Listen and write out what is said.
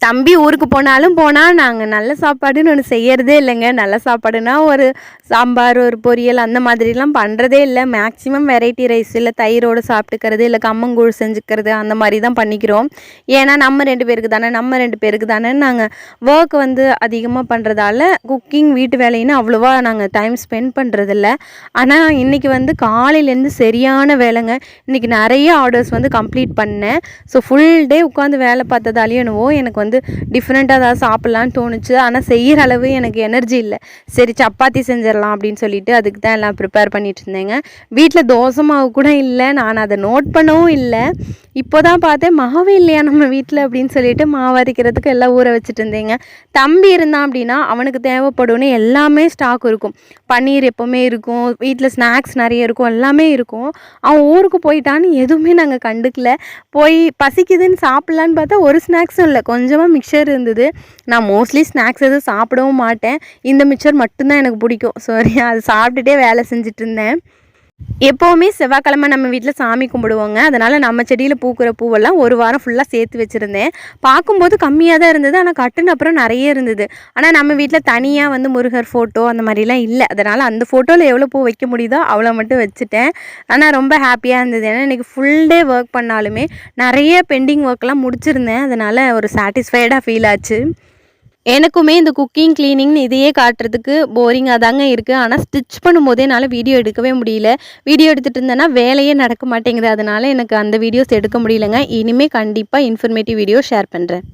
தம்பி ஊருக்கு போனாலும் போனால் நாங்கள் நல்ல சாப்பாடுன்னு ஒன்று செய்யறதே இல்லைங்க. நல்ல சாப்பாடுனா ஒரு சாம்பார், ஒரு பொரியல் அந்த மாதிரிலாம் பண்ணுறதே இல்லை. மேக்ஸிமம் வெரைட்டி ரைஸ் இல்லை தயிரோடு சாப்பிட்டுக்கிறது, இல்லை கம்மங்கூழ் செஞ்சுக்கிறது அந்த மாதிரி தான் பண்ணிக்கிறோம். ஏன்னா நம்ம 2 பேருக்கு தானே நாங்கள் ஒர்க் வந்து அதிகமாக பண்ணுறதால குக்கிங் வீட்டு வேலைன்னு அவ்வளோவா நாங்கள் டைம் ஸ்பெண்ட் பண்ணுறதில்ல. ஆனால் இன்றைக்கி வந்து காலையிலேருந்து சரியான வேலைங்க. இன்றைக்கி நிறைய ஆர்டர்ஸ் வந்து கம்ப்ளீட் பண்ணேன். ஸோ ஃபுல் டே உட்காந்து வேலை பார்த்ததாலேயும் என்னவோ எனக்கு வந்து டிஃப்ரெண்ட்டாக ஏதாவது சாப்பிட்லான்னு தோணுச்சு. ஆனால் செய்கிற அளவு எனக்கு எனர்ஜி இல்லை. சரி சப்பாத்தி செஞ்சிடலாம் அப்படின்னு சொல்லிட்டு அதுக்கு தான் எல்லாம் ப்ரிப்பேர் பண்ணிட்டு இருந்தேங்க. வீட்டில் தோசை மாவு கூட இல்லை. நான் அதை நோட் பண்ணவும் இல்லை. இப்போ தான் பார்த்தேன் மாவே இல்லையா நம்ம வீட்டில் அப்படின்னு சொல்லிட்டு மாவு அரைக்கிறதுக்கு எல்லாம் ஊற வச்சுட்டு இருந்தேங்க. தம்பி இருந்தான் அப்படின்னா அவனுக்கு தேவைப்படும்னு எல்லாமே ஸ்டாக் இருக்கும். பன்னீர் எப்போவுமே இருக்கும், வீட்டில் ஸ்நாக்ஸ் நிறைய இருக்கும், எல்லாமே இருக்கும். அவன் ஊருக்கு போயிட்டான்னு எதுவுமே நாங்கள் கண்டுக்கல. போய் பசிக்குதுன்னு சாப்பிட்லான்னு பார்த்தா ஒரு ஸ்நாக்ஸும் இல்லை. கொஞ்சமாக மிக்சர் இருந்தது. நான் மோஸ்ட்லி ஸ்நாக்ஸ் எதுவும் சாப்பிடவும் மாட்டேன். இந்த மிக்சர் மட்டும்தான் எனக்கு பிடிக்கும். சாரி, அது சாப்பிட்டுட்டே வேலை செஞ்சுட்டு இருந்தேன். எப்போவுமே செவ்வாய்க்கிழமை நம்ம வீட்டில் சாமி கும்பிடுவோங்க. அதனால் நம்ம செடியில் பூக்கிற பூவெல்லாம் ஒரு வாரம் ஃபுல்லாக சேர்த்து வச்சுருந்தேன். பார்க்கும்போது கம்மியாக தான் இருந்தது, ஆனால் கட்டுன அப்புறம் நிறைய இருந்தது. ஆனால் நம்ம வீட்டில் தனியாக வந்து முருகர் ஃபோட்டோ அந்த மாதிரிலாம் இல்லை. அதனால் அந்த ஃபோட்டோவில் எவ்வளோ பூ வைக்க முடியுதோ அவ்வளோ மட்டும் வச்சுட்டேன். ஆனால் ரொம்ப ஹாப்பியாக இருந்தது. ஏன்னா இன்றைக்கி ஃபுல் டே ஒர்க் பண்ணாலுமே நிறைய பெண்டிங் ஒர்க்லாம் முடிச்சிருந்தேன். அதனால் ஒரு சாட்டிஸ்ஃபைடாக ஃபீல் ஆச்சு. எனக்குமே இந்த குக்கிங், க்ளீனிங்னு இதையே காட்டுறதுக்கு போரிங்காக தாங்க இருக்குது. ஆனால் ஸ்டிச் பண்ணும்போதே என்னால் வீடியோ எடுக்கவே முடியல. வீடியோ எடுத்துகிட்டு இருந்தேன்னா வேலையே நடக்க மாட்டேங்குது. அதனால் எனக்கு அந்த வீடியோஸ் எடுக்க முடியலங்க. இனிமேல் கண்டிப்பாக இன்ஃபர்மேட்டிவ் வீடியோ ஷேர் பண்ணுறேன்.